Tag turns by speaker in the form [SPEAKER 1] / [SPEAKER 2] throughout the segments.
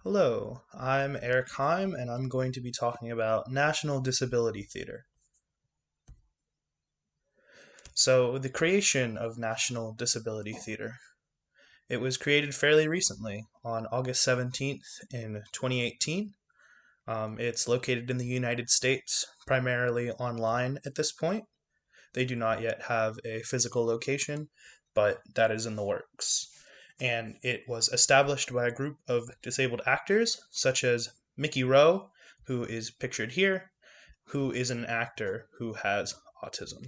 [SPEAKER 1] Hello, I'm Eric Heim, and I'm going to be talking about National Disability Theater. So, the creation of National Disability Theater. It was created fairly recently, on August 17th in 2018. It's located in the United States, primarily online at this point. They do not yet have a physical location, but that is in the works. And it was established by a group of disabled actors, such as Mickey Rowe, who is pictured here, who is an actor who has autism.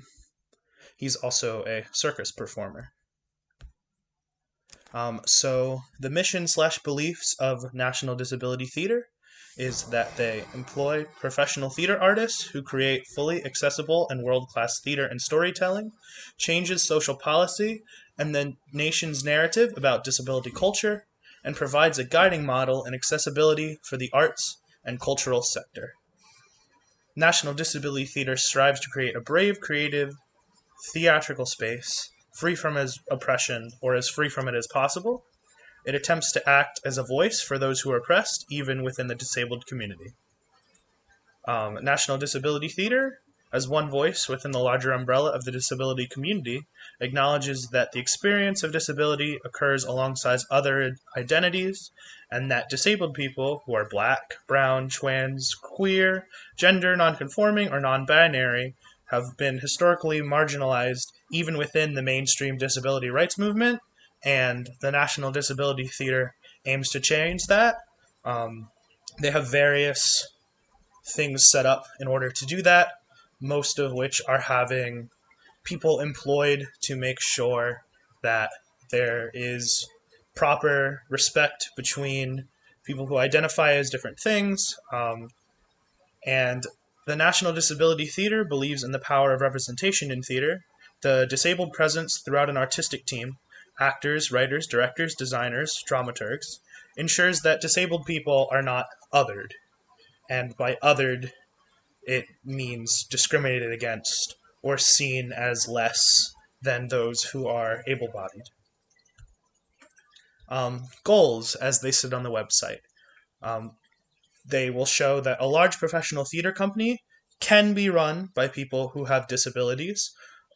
[SPEAKER 1] He's also a circus performer. So the mission/beliefs of National Disability Theater is that they employ professional theater artists who create fully accessible and world-class theater and storytelling, changes social policy and the nation's narrative about disability culture, and provides a guiding model in accessibility for the arts and cultural sector. National Disability Theater strives to create a brave, creative, theatrical space, free from oppression or as free from it as possible. It attempts to act as a voice for those who are oppressed, even within the disabled community. National Disability Theater, as one voice within the larger umbrella of the disability community, acknowledges that the experience of disability occurs alongside other identities, and that disabled people who are black, brown, trans, queer, gender nonconforming, or non binary have been historically marginalized even within the mainstream disability rights movement, and the National Disability Theater aims to change that. Um, they have various things set up in order to do that, most of which are having people employed to make sure that there is proper respect between people who identify as different things. And the National Disability Theater believes in the power of representation in theater. The disabled presence throughout an artistic team, actors, writers, directors, designers, dramaturgs, ensures that disabled people are not othered. And by othered, it means discriminated against or seen as less than those who are able bodied. Goals, as they sit on the website. Um, they will show that a large professional theater company can be run by people who have disabilities.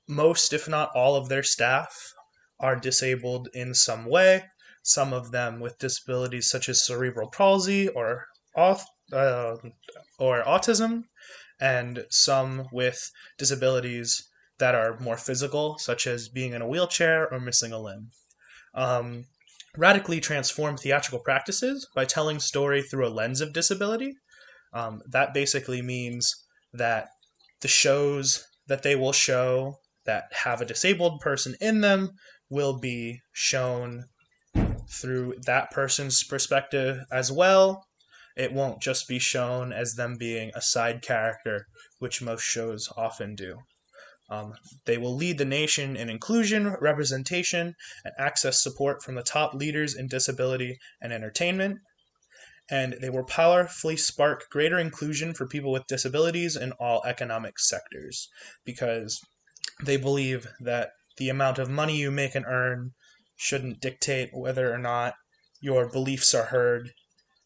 [SPEAKER 1] Most, if not all, of their staff are disabled in some way, some of them with disabilities such as cerebral palsy uh, or autism, and some with disabilities that are more physical, such as being in a wheelchair or missing a limb. Um, Radically transform theatrical practices by telling story through a lens of disability. That basically means that the shows that they will show that have a disabled person in them will be shown through that person's perspective as well. It won't just be shown as them being a side character, which most shows often do. Um, they will lead the nation in inclusion, representation, and access support from the top leaders in disability and entertainment. And they will powerfully spark greater inclusion for people with disabilities in all economic sectors because they believe that the amount of money you make and earn shouldn't dictate whether or not your beliefs are heard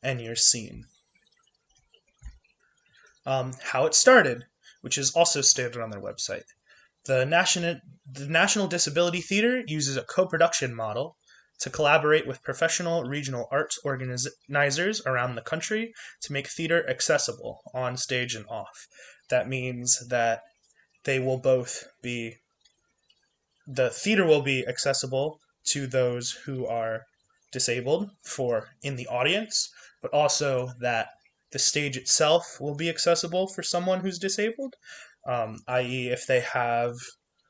[SPEAKER 1] and you're seen. How it started, which is also stated on their website. The National Disability Theater uses a co-production model to collaborate with professional regional arts organizers around the country to make theater accessible on stage and off. That means that they will both be the theater will be accessible to those who are disabled for in the audience, but also that the stage itself will be accessible for someone who's disabled, i.e., if they have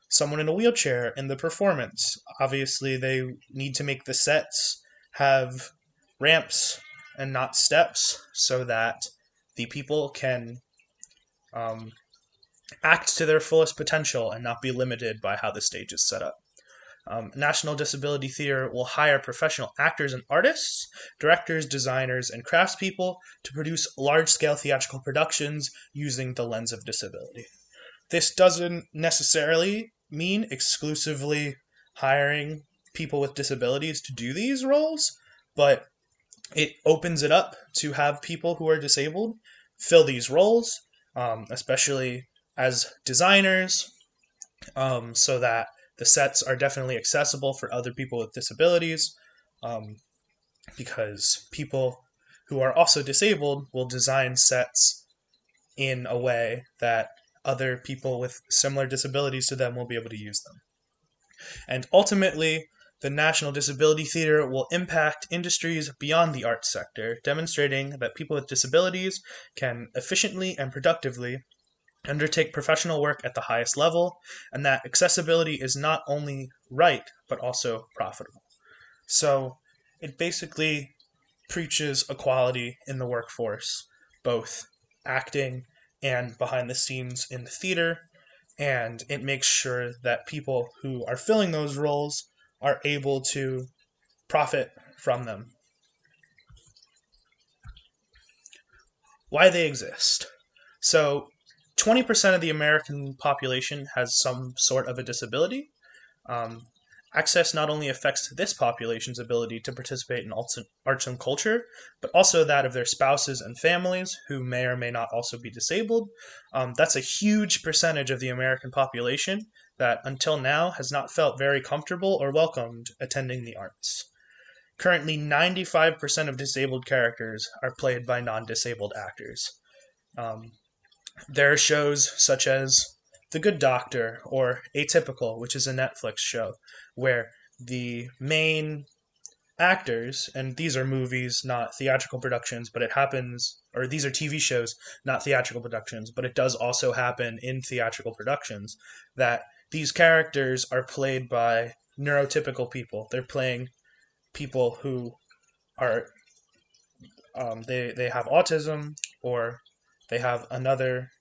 [SPEAKER 1] someone in a wheelchair in the performance, obviously they need to make the sets have ramps and not steps so that the people can um, act to their fullest potential and not be limited by how the stage is set up. National Disability Theater will hire professional actors and artists, directors, designers, and craftspeople to produce large scale theatrical productions using the lens of disability. This doesn't necessarily mean exclusively hiring people with disabilities to do these roles, but it opens it up to have people who are disabled fill these roles, especially as designers, so that the sets are definitely accessible for other people with disabilities, um, because people who are also disabled will design sets in a way that other people with similar disabilities to them will be able to use them. And ultimately, the National Disability Theater will impact industries beyond the arts sector, demonstrating that people with disabilities can efficiently and productively undertake professional work at the highest level, and that accessibility is not only right, but also profitable. So it basically preaches equality in the workforce, both acting and behind the scenes in the theater, and it makes sure that people who are filling those roles are able to profit from them. Why they exist. So, 20% of the American population has some sort of a disability. Um, Access not only affects this population's ability to participate in arts and culture, but also that of their spouses and families who may or may not also be disabled. That's a huge percentage of the American population that until now has not felt very comfortable or welcomed attending the arts. Currently, 95% of disabled characters are played by non disabled actors. Um, there are shows such as The Good Doctor or Atypical, which is a Netflix show, where the main actors, and these are movies, not theatrical productions, but it happens, or these are TV shows, not theatrical productions, but it does also happen in theatrical productions, that these characters are played by neurotypical people. They're playing people who are, they have autism, or they have another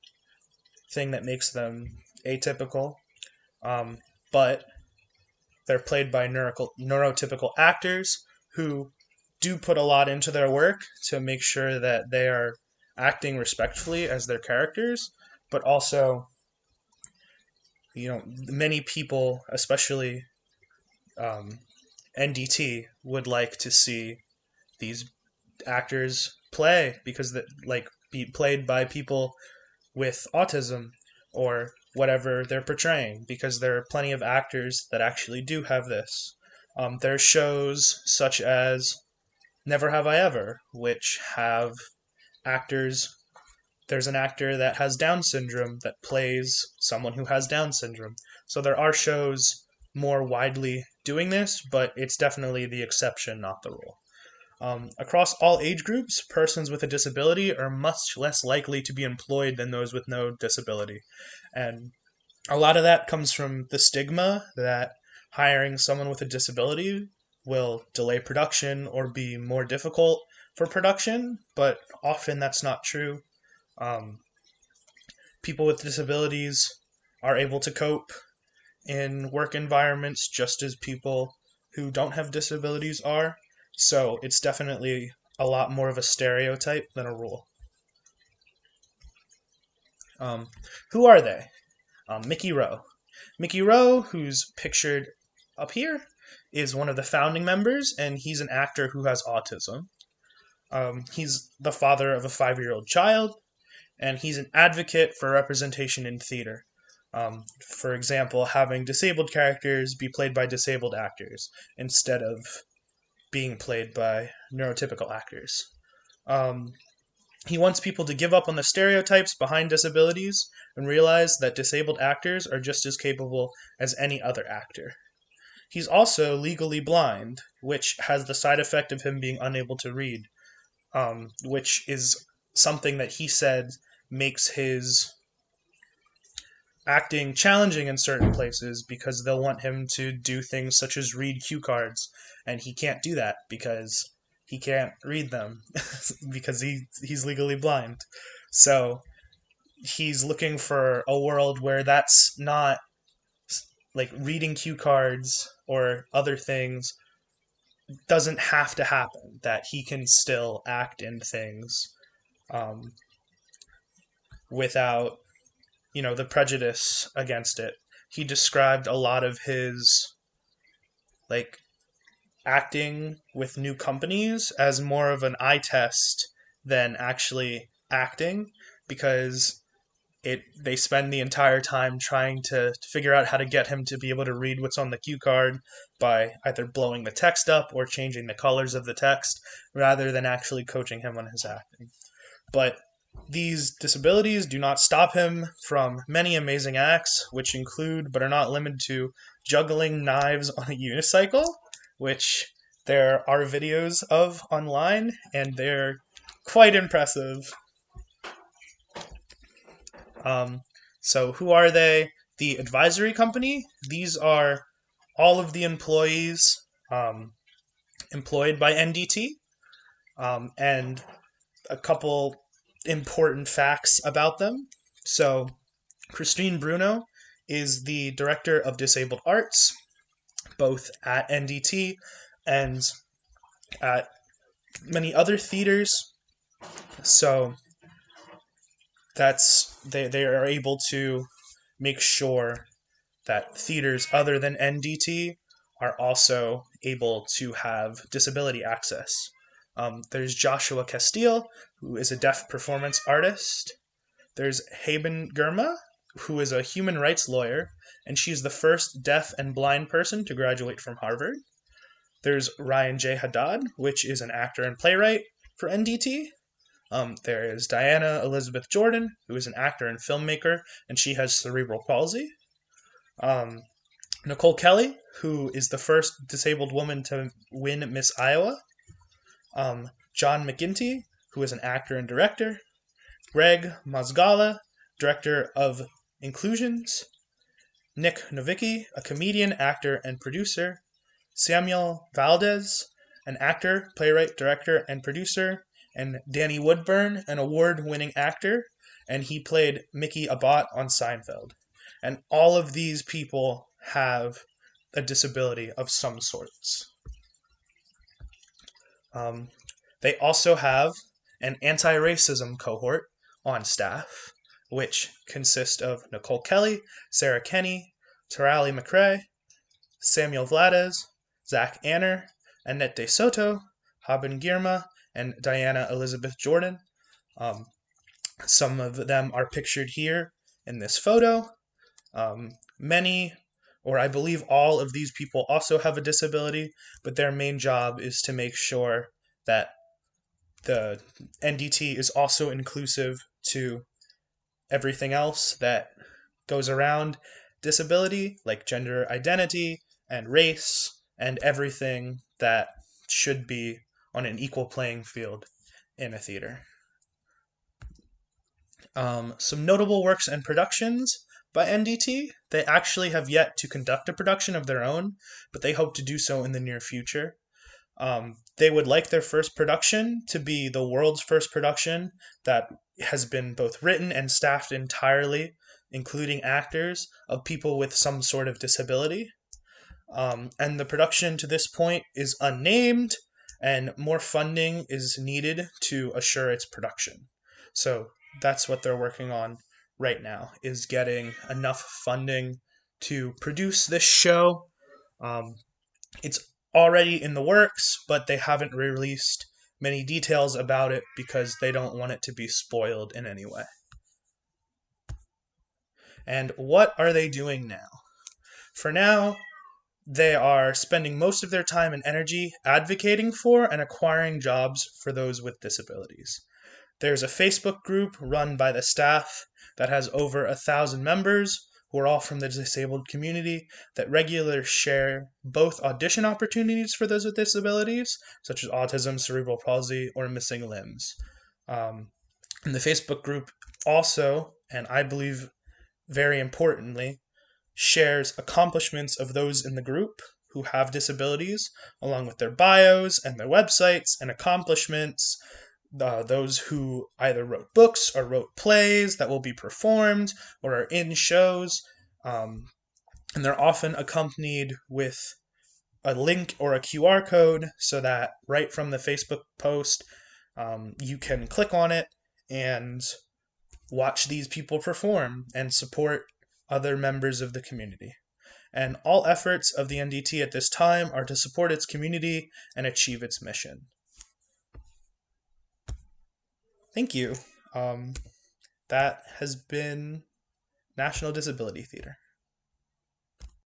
[SPEAKER 1] thing that makes them atypical, um, but they're played by neurotypical actors who do put a lot into their work to make sure that they are acting respectfully as their characters, but also, many people, especially um, NDT, would like to see these actors play because that like be played by people with autism or whatever they're portraying, because there are plenty of actors that actually do have this. There are shows such as Never Have I Ever, which have actors. There's an actor that has Down syndrome that plays someone who has Down syndrome. So there are shows more widely doing this, but it's definitely the exception, not the rule. Across all age groups, persons with a disability are much less likely to be employed than those with no disability. And a lot of that comes from the stigma that hiring someone with a disability will delay production or be more difficult for production, but often that's not true. Um, People with disabilities are able to cope in work environments just as people who don't have disabilities are. So it's definitely a lot more of a stereotype than a rule. Um, who are they? Mickey Rowe. Mickey Rowe, who's pictured up here, is one of the founding members, and he's an actor who has autism. He's the father of a 5-year-old child, and he's an advocate for representation in theater. For example, having disabled characters be played by disabled actors instead of being played by neurotypical actors. Um, he wants people to give up on the stereotypes behind disabilities and realize that disabled actors are just as capable as any other actor. He's also legally blind, which has the side effect of him being unable to read, which is something that he said makes his acting challenging in certain places because they'll want him to do things such as read cue cards, and he can't do that because he can't read them because he's legally blind. So he's looking for a world where that's not like reading cue cards or other things doesn't have to happen, that he can still act in things um, without the prejudice against it. He described a lot of his like acting with new companies as more of an eye test than actually acting, because they spend the entire time trying to figure out how to get him to be able to read what's on the cue card by either blowing the text up or changing the colors of the text, rather than actually coaching him on his acting. But these disabilities do not stop him from many amazing acts, which include, but are not limited to, juggling knives on a unicycle, which there are videos of online, and they're quite impressive. Um, so, who are they? The advisory company. These are all of the employees employed by NDT, and a couple important facts about them. So, Christine Bruno is the director of disabled arts, both at NDT and at many other theaters. So they are able to make sure that theaters other than NDT are also able to have disability access. There's Joshua Castile, who is a deaf performance artist. There's Haben Girma, who is a human rights lawyer, and she's the first deaf and blind person to graduate from Harvard. There's Ryan J. Haddad, which is an actor and playwright for NDT. There is Diana Elizabeth Jordan, who is an actor and filmmaker, and she has cerebral palsy. Nicole Kelly, who is the first disabled woman to win Miss Iowa. John McGinty, who is an actor and director. Greg Mazgala, director of Inclusions. Nick Novicki, a comedian, actor, and producer. Samuel Valdez, an actor, playwright, director, and producer. And Danny Woodburn, an award-winning actor, and he played Mickey Abbott on Seinfeld. And all of these people have a disability of some sorts. They also have an anti-racism cohort on staff, which consists of Nicole Kelly, Sarah Kenny, Tarali McRae, Samuel Vladez, Zach Anner, Annette De Soto, Haben Girma, and Diana Elizabeth Jordan. Some of them are pictured here in this photo. Many, or I believe all of these people also have a disability, but their main job is to make sure that the NDT is also inclusive to everything else that goes around disability, like gender identity and race, and everything that should be on an equal playing field in a theater. Some notable works and productions by NDT. They actually have yet to conduct a production of their own, but they hope to do so in the near future. They would like their first production to be the world's first production that has been both written and staffed entirely, including actors, of people with some sort of disability. And the production to this point is unnamed, and more funding is needed to assure its production. So that's what they're working on right now, is getting enough funding to produce this show. It's already in the works, but they haven't released many details about it because they don't want it to be spoiled in any way. And what are they doing now? For now, they are spending most of their time and energy advocating for and acquiring jobs for those with disabilities. There's a Facebook group run by the staff that has over 1,000 members who are all from the disabled community that regularly share both audition opportunities for those with disabilities, such as autism, cerebral palsy, or missing limbs. And the Facebook group also, and I believe very importantly, shares accomplishments of those in the group who have disabilities, along with their bios and their websites and accomplishments. Those who either wrote books or wrote plays that will be performed or are in shows. And they're often accompanied with a link or a QR code so that right from the Facebook post, you can click on it and watch these people perform and support other members of the community. and all efforts of the NDT at this time are to support its community and achieve its mission. Thank you. That has been National Disability Theater.